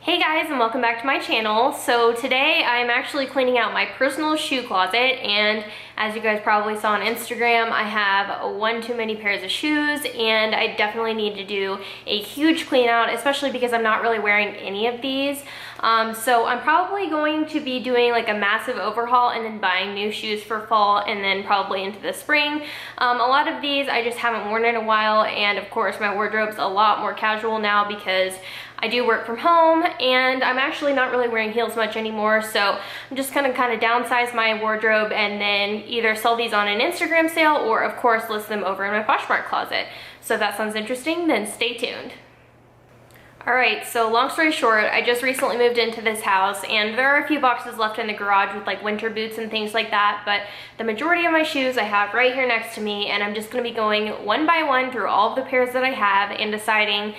Hey guys, and welcome back to my channel. So today I'm actually cleaning out my personal shoe closet, and as you guys probably saw on Instagram, I have one too many pairs of shoes and I definitely need to do a huge clean out, especially because I'm not really wearing any of these. So I'm probably going to be doing like a massive overhaul and then buying new shoes for fall and then probably into the spring. A lot of these I just haven't worn in a while, and of course my wardrobe's a lot more casual now because I do work from home and I'm actually not really wearing heels much anymore, so I'm just gonna kind of downsize my wardrobe and then either sell these on an Instagram sale or of course list them over in my Poshmark closet. So if that sounds interesting, then stay tuned. Alright, so long story short, I just recently moved into this house and there are a few boxes left in the garage with like winter boots and things like that, but the majority of my shoes I have right here next to me, and I'm just going to be going one by one through all of the pairs that I have and deciding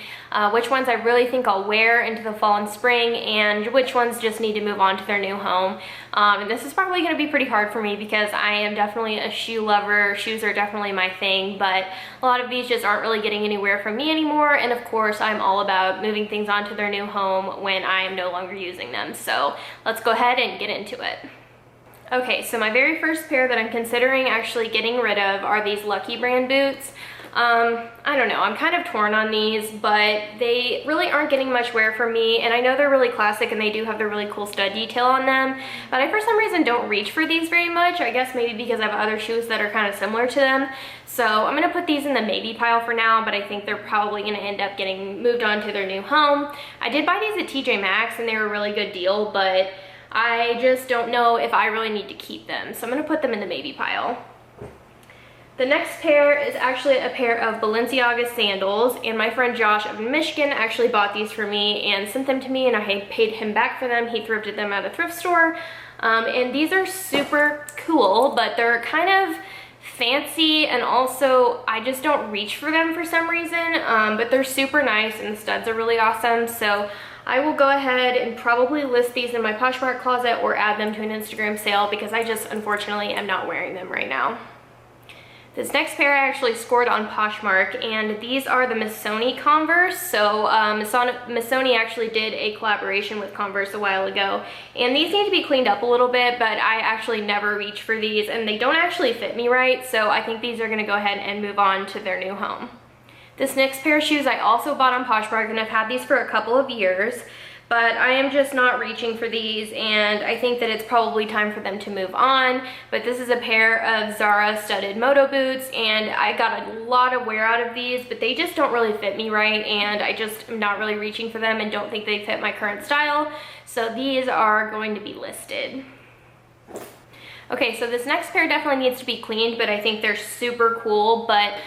which ones I really think I'll wear into the fall and spring and which ones just need to move on to their new home. And this is probably going to be pretty hard for me because I am definitely a shoe lover. Shoes are definitely my thing, but a lot of these just aren't really getting anywhere from me anymore, and of course I'm all about moving things onto their new home when I am no longer using them. So let's go ahead and get into it. Okay, so my very first pair that I'm considering actually getting rid of are these Lucky brand boots. I don't know, I'm kind of torn on these, but they really aren't getting much wear from me, and I know they're really classic and they do have the really cool stud detail on them, but I for some reason don't reach for these very much. I guess maybe because I have other shoes that are kind of similar to them. So I'm gonna put these in the maybe pile for now, but I think they're probably gonna end up getting moved on to their new home. I did buy these at TJ Maxx and they were a really good deal, but I just don't know if I really need to keep them. So I'm gonna put them in the maybe pile. The next pair is actually a pair of Balenciaga sandals, and my friend Josh up in Michigan actually bought these for me and sent them to me, and I paid him back for them. He thrifted them at a thrift store, and these are super cool, but they're kind of fancy, and also I just don't reach for them for some reason, but they're super nice and the studs are really awesome. So I will go ahead and probably list these in my Poshmark closet or add them to an Instagram sale because I just unfortunately am not wearing them right now. This next pair I actually scored on Poshmark, and these are the Missoni Converse. So Missoni actually did a collaboration with Converse a while ago, and these need to be cleaned up a little bit, but I actually never reach for these and they don't actually fit me right, so I think these are going to go ahead and move on to their new home. This next pair of shoes I also bought on Poshmark, and I've had these for a couple of years, but I am just not reaching for these, and I think that it's probably time for them to move on. But this is a pair of Zara studded moto boots, and I got a lot of wear out of these, but they just don't really fit me right, and I just am not really reaching for them and don't think they fit my current style. So these are going to be listed. Okay, so this next pair definitely needs to be cleaned, but I think they're super cool. But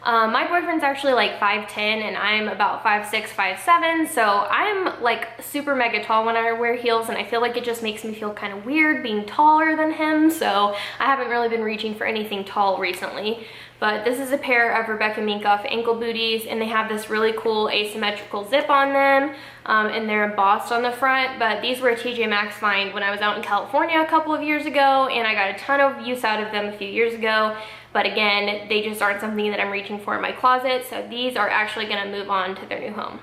my boyfriend's actually like 5'10" and I'm about 5'6", 5'7", so I'm like super mega tall when I wear heels, and I feel like it just makes me feel kind of weird being taller than him, so I haven't really been reaching for anything tall recently. But this is a pair of Rebecca Minkoff ankle booties, and they have this really cool asymmetrical zip on them, and they're embossed on the front. But these were a TJ Maxx find when I was out in California a couple of years ago, and I got a ton of use out of them a few years ago. But again, they just aren't something that I'm reaching for in my closet, so these are actually gonna move on to their new home.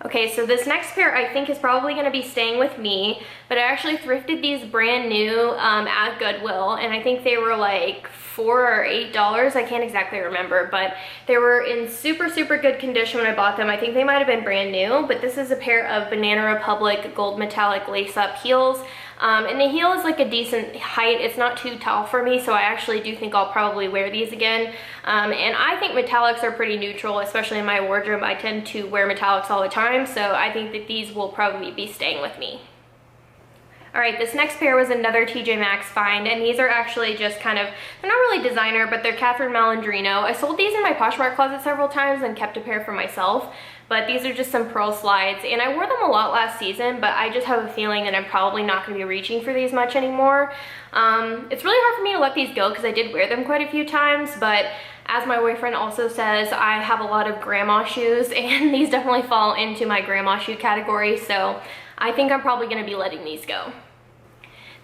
Okay, so this next pair I think is probably gonna be staying with me, but I actually thrifted these brand new at Goodwill, and I think they were like $4 or $8, I can't exactly remember, but they were in super good condition when I bought them. I think they might have been brand new, but this is a pair of Banana Republic gold metallic lace-up heels. And the heel is like a decent height. It's not too tall for me, so I actually do think I'll probably wear these again. And I think metallics are pretty neutral, especially in my wardrobe. I tend to wear metallics all the time, so I think that these will probably be staying with me. Alright, this next pair was another TJ Maxx find, and these are actually just kind of, they're not really designer, but they're Catherine Malandrino. I sold these in my Poshmark closet several times and kept a pair for myself, but these are just some pearl slides, and I wore them a lot last season, but I just have a feeling that I'm probably not going to be reaching for these much anymore. It's really hard for me to let these go because I did wear them quite a few times, but as my boyfriend also says, I have a lot of grandma shoes, and these definitely fall into my grandma shoe category, so I think I'm probably going to be letting these go.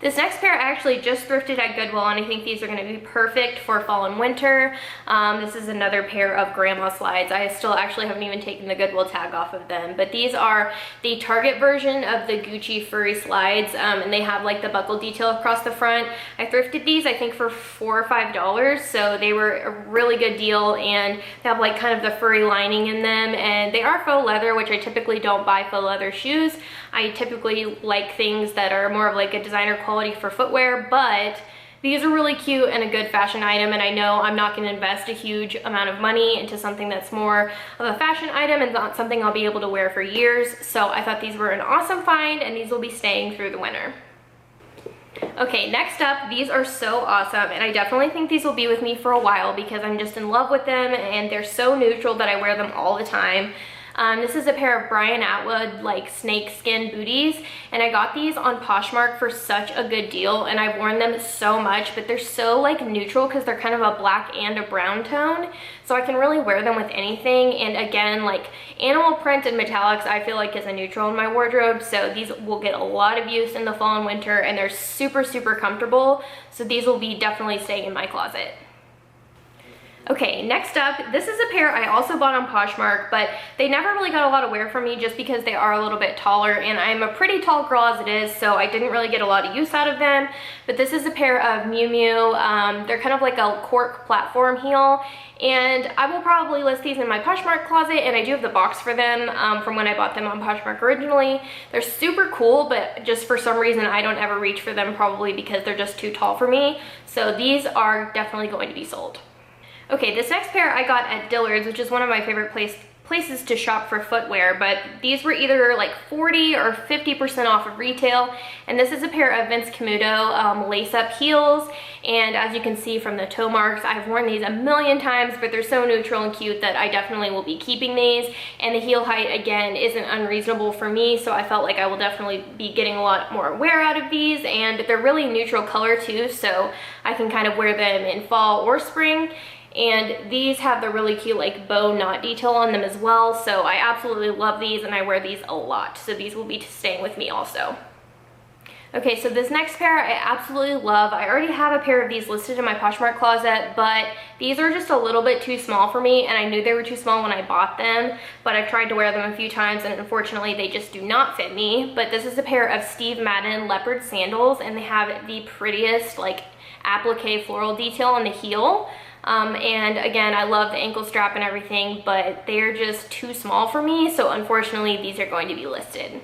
This next pair I actually just thrifted at Goodwill, and I think these are going to be perfect for fall and winter. This is another pair of grandma slides. I still actually haven't even taken the Goodwill tag off of them, but these are the Target version of the Gucci furry slides, and they have like the buckle detail across the front. I thrifted these I think for $4 or $5, so they were a really good deal, and they have like kind of the furry lining in them, and they are faux leather, which I typically don't buy faux leather shoes. I typically like things that are more of like a designer quality for footwear, but these are really cute and a good fashion item, and I know I'm not going to invest a huge amount of money into something that's more of a fashion item and not something I'll be able to wear for years, so I thought these were an awesome find, and these will be staying through the winter. Okay, next up, these are so awesome, and I definitely think these will be with me for a while because I'm just in love with them, and they're so neutral that I wear them all the time. This is a pair of Brian Atwood like snake skin booties, and I got these on Poshmark for such a good deal, and I've worn them so much, but they're so like neutral because they're kind of a black and a brown tone, so I can really wear them with anything. And again, like animal print and metallics I feel like is a neutral in my wardrobe, so these will get a lot of use in the fall and winter, and they're super comfortable, so these will be definitely staying in my closet. Okay, next up, this is a pair I also bought on Poshmark, but they never really got a lot of wear from me just because they are a little bit taller, and I'm a pretty tall girl as it is, so I didn't really get a lot of use out of them. But this is a pair of Miu Miu. They're kind of like a cork platform heel, and I will probably list these in my Poshmark closet, and I do have the box for them from when I bought them on Poshmark originally. They're super cool, but just for some reason I don't ever reach for them, probably because they're just too tall for me. So these are definitely going to be sold. Okay, this next pair I got at Dillard's, which is one of my favorite places to shop for footwear, but these were either like 40 or 50% off of retail, and this is a pair of Vince Camuto lace-up heels, and as you can see from the toe marks, I've worn these a million times, but they're so neutral and cute that I definitely will be keeping these, and the heel height, again, isn't unreasonable for me, so I felt like I will definitely be getting a lot more wear out of these, and they're really neutral color too, so I can kind of wear them in fall or spring. And these have the really cute like bow knot detail on them as well, so I absolutely love these, and I wear these a lot, so these will be staying with me also. Okay, so this next pair I absolutely love. I already have a pair of these listed in my Poshmark closet, but these are just a little bit too small for me, and I knew they were too small when I bought them, but I've tried to wear them a few times, and unfortunately they just do not fit me. But this is a pair of Steve Madden Leopard sandals, and they have the prettiest like applique floral detail on the heel. And again, I love the ankle strap and everything, but they're just too small for me, so unfortunately these are going to be listed.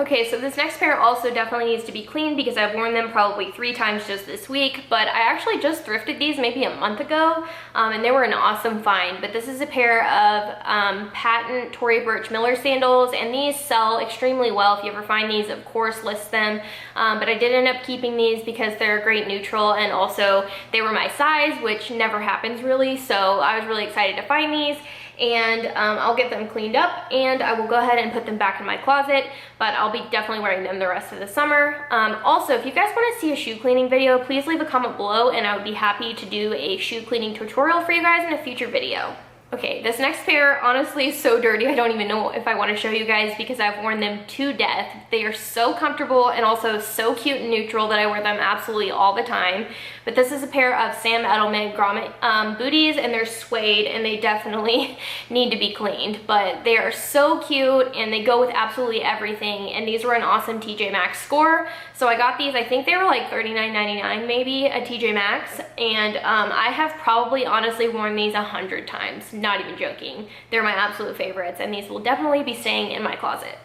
Okay, so this next pair also definitely needs to be cleaned because I've worn them probably 3 times just this week, but I actually just thrifted these maybe a month ago, and they were an awesome find. But this is a pair of patent Tory Burch Miller sandals, and these sell extremely well. If you ever find these, of course, list them, but I did end up keeping these because they're a great neutral, and also they were my size, which never happens really, so I was really excited to find these. And I'll get them cleaned up, and I will go ahead and put them back in my closet, but I'll be definitely wearing them the rest of the summer. Also, if you guys want to see a shoe cleaning video, please leave a comment below, and I would be happy to do a shoe cleaning tutorial for you guys in a future video. Okay, this next pair honestly is so dirty, I don't even know if I want to show you guys because I've worn them to death. They are so comfortable and also so cute and neutral that I wear them absolutely all the time. But this is a pair of Sam Edelman Grommet booties, and they're suede, and they definitely need to be cleaned. But they are so cute, and they go with absolutely everything, and these were an awesome TJ Maxx score. So I got these, I think they were like $39.99 maybe at TJ Maxx, and I have probably honestly worn these 100 times. Not even joking. They're my absolute favorites, and these will definitely be staying in my closet.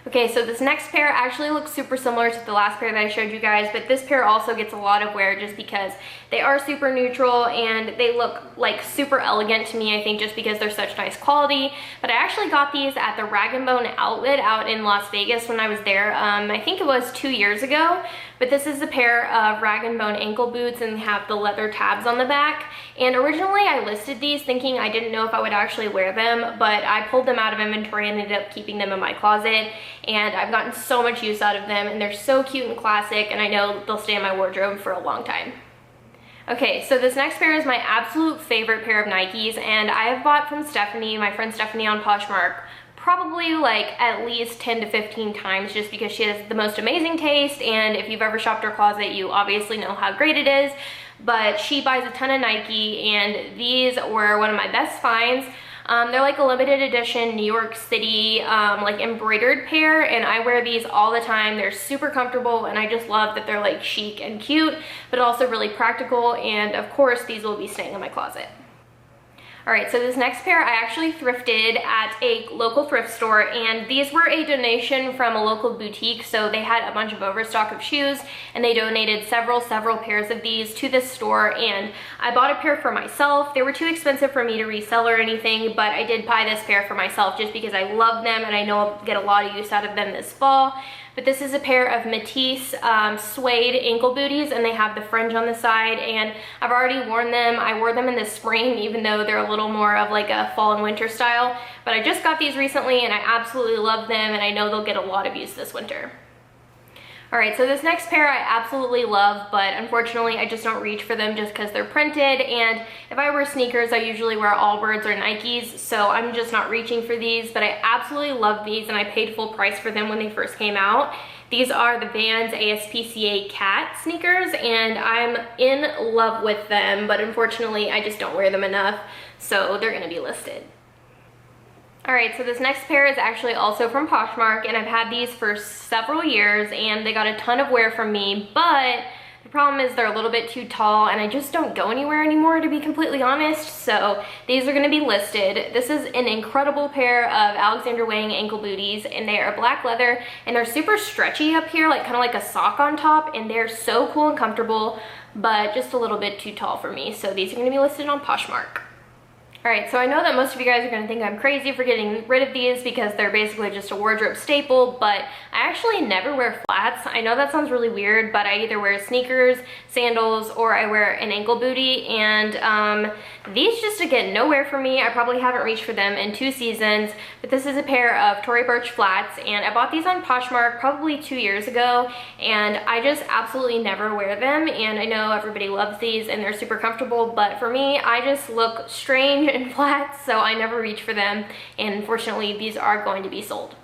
Okay, so this next pair actually looks super similar to the last pair that I showed you guys, but this pair also gets a lot of wear just because they are super neutral and they look like super elegant to me, I think, just because they're such nice quality. But I actually got these at the Rag & Bone outlet out in Las Vegas when I was there. I think it was 2 years ago. But this is a pair of Rag & Bone ankle boots, and they have the leather tabs on the back. And originally I listed these thinking I didn't know if I would actually wear them, but I pulled them out of inventory and ended up keeping them in my closet. And I've gotten so much use out of them, and they're so cute and classic, and I know they'll stay in my wardrobe for a long time. Okay, so this next pair is my absolute favorite pair of Nikes, and I have bought from Stephanie, my friend Stephanie on Poshmark, probably like at least 10 to 15 times, just because she has the most amazing taste, and if you've ever shopped her closet, you obviously know how great it is. But she buys a ton of Nike, and these were one of my best finds. They're like a limited edition New York City like embroidered pair, and I wear these all the time. They're super comfortable, and I just love that they're like chic and cute, but also really practical, and of course these will be staying in my closet. Alright, so this next pair I actually thrifted at a local thrift store, and these were a donation from a local boutique, so they had a bunch of overstock of shoes, and they donated several pairs of these to this store, and I bought a pair for myself. They were too expensive for me to resell or anything, but I did buy this pair for myself just because I love them, and I know I'll get a lot of use out of them this fall. But this is a pair of Matisse suede ankle booties, and they have the fringe on the side, and I've already worn them. I wore them in the spring, even though they're a little more of like a fall and winter style. But I just got these recently, and I absolutely love them, and I know they'll get a lot of use this winter. Alright, so this next pair I absolutely love, but unfortunately I just don't reach for them just because they're printed, and if I wear sneakers I usually wear Allbirds or Nikes, so I'm just not reaching for these, but I absolutely love these, and I paid full price for them when they first came out. These are the Vans ASPCA Cat sneakers, and I'm in love with them, but unfortunately I just don't wear them enough, so they're going to be listed. Alright, so this next pair is actually also from Poshmark, and I've had these for several years, and they got a ton of wear from me, but the problem is they're a little bit too tall, and I just don't go anywhere anymore, to be completely honest, so these are going to be listed. This is an incredible pair of Alexander Wang ankle booties, and they are black leather, and they're super stretchy up here, like kind of like a sock on top, and they're so cool and comfortable, but just a little bit too tall for me, so these are going to be listed on Poshmark. Alright, so I know that most of you guys are going to think I'm crazy for getting rid of these because they're basically just a wardrobe staple, but I actually never wear flats. I know that sounds really weird, but I either wear sneakers, sandals, or I wear an ankle booty, and these just get nowhere for me. I probably haven't reached for them in 2 seasons, but this is a pair of Tory Burch flats, and I bought these on Poshmark probably 2 years ago, and I just absolutely never wear them, and I know everybody loves these and they're super comfortable, but for me, I just look strange in flats, so I never reach for them, and unfortunately these are going to be sold.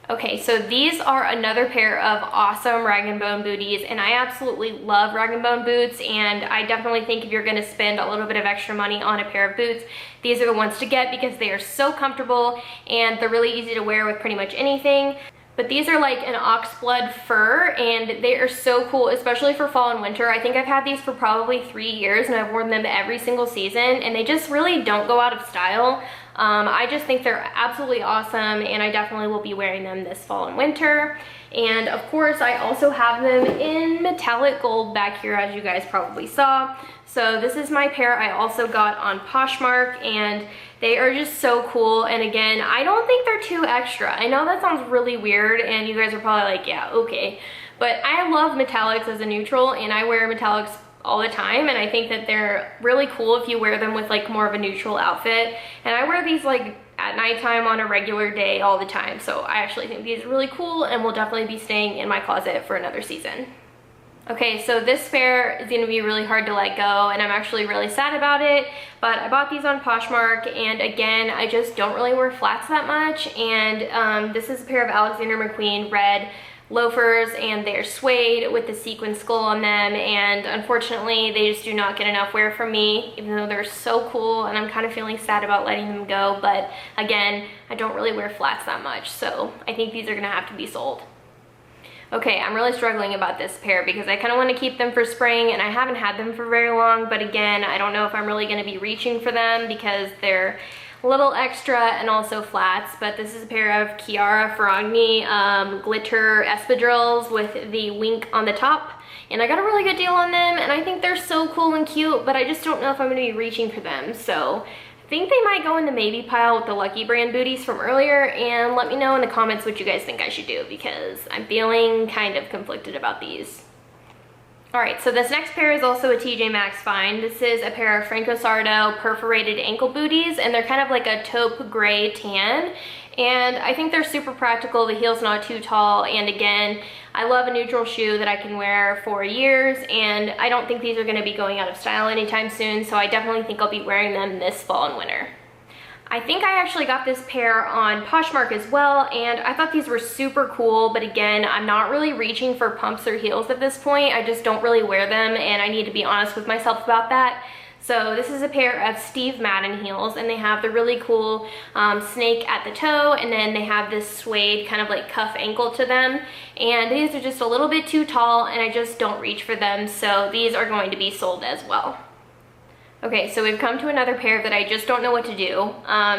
Okay, so these are another pair of awesome rag & bone booties, and I absolutely love rag & bone boots, and I definitely think if you're going to spend a little bit of extra money on a pair of boots, these are the ones to get because they are so comfortable and they're really easy to wear with pretty much anything. But these are like an oxblood fur, and they are so cool, especially for fall and winter. I think I've had these for probably 3 years, and I've worn them every single season, and they just really don't go out of style. I just think they're absolutely awesome, and I definitely will be wearing them this fall and winter. And of course, I also have them in metallic gold back here, as you guys probably saw. So this is my pair I also got on Poshmark, and they are just so cool. And again, I don't think they're too extra. I know that sounds really weird, and you guys are probably like, yeah, okay. But I love metallics as a neutral, and I wear metallics all the time, and I think that they're really cool if you wear them with like more of a neutral outfit. And I wear these like at nighttime on a regular day all the time, so I actually think these are really cool and will definitely be staying in my closet for another season. Okay, so this pair is going to be really hard to let go, and I'm actually really sad about it, but I bought these on Poshmark, and again, I just don't really wear flats that much, and this is a pair of Alexander McQueen red loafers, and they're suede with the sequin skull on them, and unfortunately they just do not get enough wear from me, even though they're so cool, and I'm kind of feeling sad about letting them go. But again, I don't really wear flats that much, so I think these are gonna have to be sold. Okay, I'm really struggling about this pair because I kind of want to keep them for spring, and I haven't had them for very long, but again, I don't know if I'm really going to be reaching for them because they're a little extra and also flats. But this is a pair of Chiara Ferragni glitter espadrilles with the wink on the top, and I got a really good deal on them, and I think they're so cool and cute, but I just don't know if I'm going to be reaching for them. So I think they might go in the maybe pile with the Lucky Brand booties from earlier, and let me know in the comments what you guys think I should do because I'm feeling kind of conflicted about these. Alright, so this next pair is also a TJ Maxx find. This is a pair of Franko Sardo perforated ankle booties, and they're kind of like a taupe gray tan, and I think they're super practical. The heel's not too tall, and again, I love a neutral shoe that I can wear for years, and I don't think these are going to be going out of style anytime soon, so I definitely think I'll be wearing them this fall and winter. I think I actually got this pair on Poshmark as well, and I thought these were super cool, but again, I'm not really reaching for pumps or heels at this point. I just don't really wear them, and I need to be honest with myself about that. So this is a pair of Steve Madden heels, and they have the really cool snake at the toe, and then they have this suede kind of like cuff ankle to them. And these are just a little bit too tall, and I just don't reach for them, so these are going to be sold as well. Okay, so we've come to another pair that I just don't know what to do.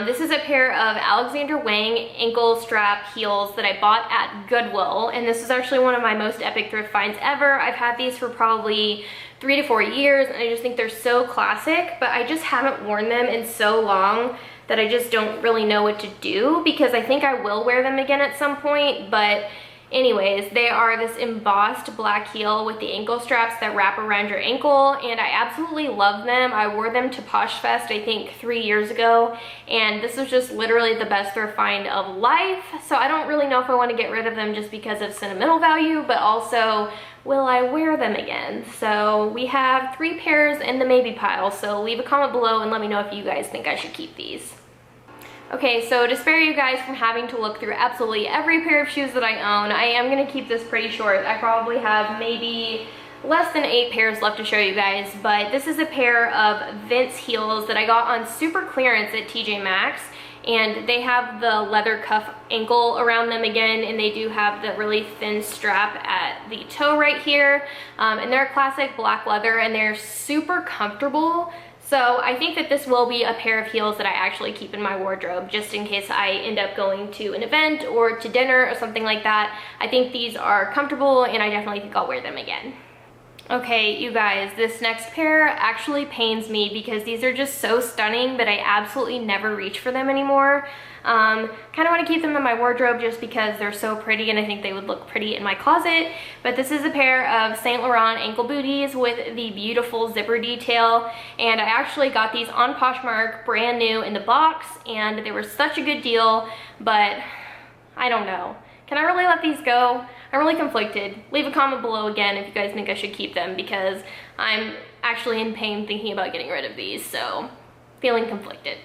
This is a pair of Alexander Wang ankle strap heels that I bought at Goodwill, and this is actually one of my most epic thrift finds ever. I've had these for probably 3 to 4 years, and I just think they're so classic, but I just haven't worn them in so long that I just don't really know what to do, because I think I will wear them again at some point. But anyways, they are this embossed black heel with the ankle straps that wrap around your ankle, and I absolutely love them. I wore them to Posh Fest, I think 3 years ago, and this was just literally the best thrift find of life. So I don't really know if I want to get rid of them just because of sentimental value, but also, will I wear them again? So we have 3 pairs in the maybe pile, so leave a comment below and let me know if you guys think I should keep these. Okay, so to spare you guys from having to look through absolutely every pair of shoes that I own, I am going to keep this pretty short. I probably have maybe less than 8 pairs left to show you guys, but this is a pair of Vince heels that I got on super clearance at TJ Maxx, and they have the leather cuff ankle around them again, and they do have the really thin strap at the toe right here, and they're classic black leather, and they're super comfortable. So I think that this will be a pair of heels that I actually keep in my wardrobe just in case I end up going to an event or to dinner or something like that. I think these are comfortable, and I definitely think I'll wear them again. Okay, you guys, this next pair actually pains me because these are just so stunning that I absolutely never reach for them anymore. Kind of want to keep them in my wardrobe just because they're so pretty, and I think they would look pretty in my closet. But this is a pair of Saint Laurent ankle booties with the beautiful zipper detail, and I actually got these on Poshmark brand new in the box, and they were such a good deal, but I don't know. Can I really let these go? I'm really conflicted. Leave a comment below again if you guys think I should keep them, because I'm actually in pain thinking about getting rid of these, so feeling conflicted.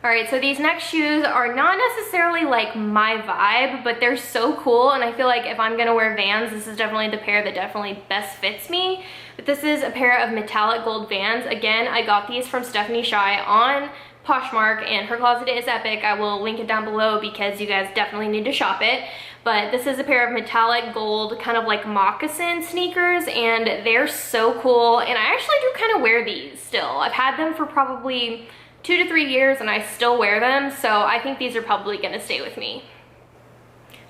Alright, so these next shoes are not necessarily like my vibe, but they're so cool, and I feel like if I'm gonna wear Vans, this is definitely the pair that definitely best fits me. But this is a pair of metallic gold Vans. Again, I got these from Stephanie Shy on Poshmark, and her closet is epic. I will link it down below because you guys definitely need to shop it. But this is a pair of metallic gold kind of like moccasin sneakers, and they're so cool, and I actually do kind of wear these still. I've had them for probably 2 to 3 years, and I still wear them, so I think these are probably gonna stay with me.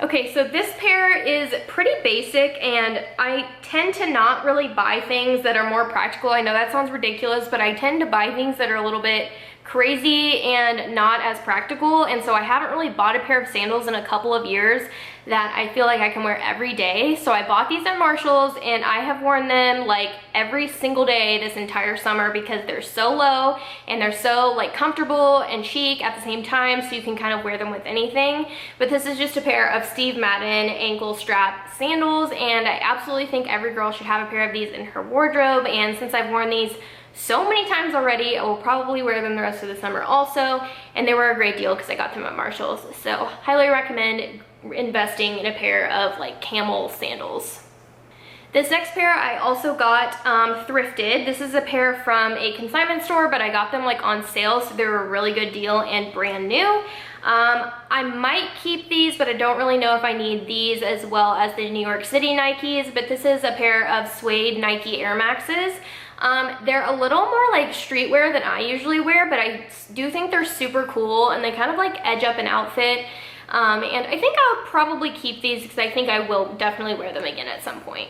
Okay, so this pair is pretty basic, and I tend to not really buy things that are more practical. I know that sounds ridiculous, but I tend to buy things that are a little bit crazy and not as practical, and so I haven't really bought a pair of sandals in a couple of years that I feel like I can wear every day. So I bought these at Marshall's, and I have worn them like every single day this entire summer because they're so low and they're so like comfortable and chic at the same time, so you can kind of wear them with anything. But this is just a pair of Steve Madden ankle strap sandals, and I absolutely think every girl should have a pair of these in her wardrobe, and since I've worn these so many times already, I will probably wear them the rest of the summer also, and they were a great deal because I got them at Marshall's. So highly recommend investing in a pair of like camel sandals. This next pair I also got thrifted. This is a pair from a consignment store, but I got them like on sale, so they were a really good deal and brand new. I might keep these, but I don't really know if I need these as well as the New York City Nikes, but this is a pair of suede Nike Air Maxes. They're a little more like streetwear than I usually wear, but I do think they're super cool, and they kind of like edge up an outfit. And I think I'll probably keep these because I think I will definitely wear them again at some point.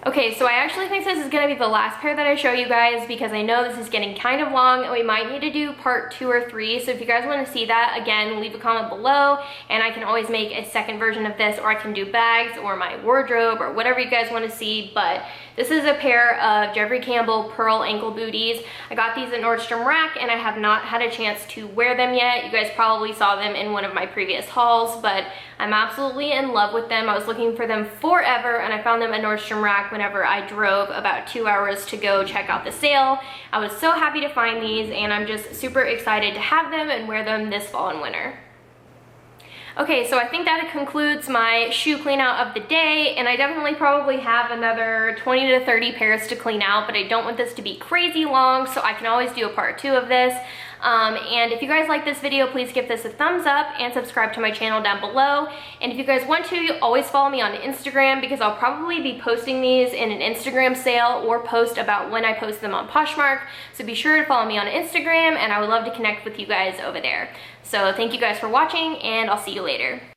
Okay, so I actually think this is going to be the last pair that I show you guys because I know this is getting kind of long and we might need to do part 2 or 3. So if you guys want to see that, again, leave a comment below and I can always make a second version of this, or I can do bags or my wardrobe or whatever you guys want to see. But this is a pair of Jeffrey Campbell pearl ankle booties. I got these at Nordstrom Rack and I have not had a chance to wear them yet. You guys probably saw them in one of my previous hauls. hauls, but I'm absolutely in love with them. I was looking for them forever, and I found them at Nordstrom Rack whenever I drove about 2 hours to go check out the sale. I was so happy to find these, and I'm just super excited to have them and wear them this fall and winter. Okay, so I think that concludes my shoe clean out of the day, and I definitely probably have another 20 to 30 pairs to clean out, but I don't want this to be crazy long, so I can always do a part 2 of this. And if you guys like this video, please give this a thumbs up and subscribe to my channel down below. And if you guys want to, you always follow me on Instagram, because I'll probably be posting these in an Instagram sale or post about when I post them on Poshmark. So be sure to follow me on Instagram, and I would love to connect with you guys over there. So thank you guys for watching, and I'll see you later.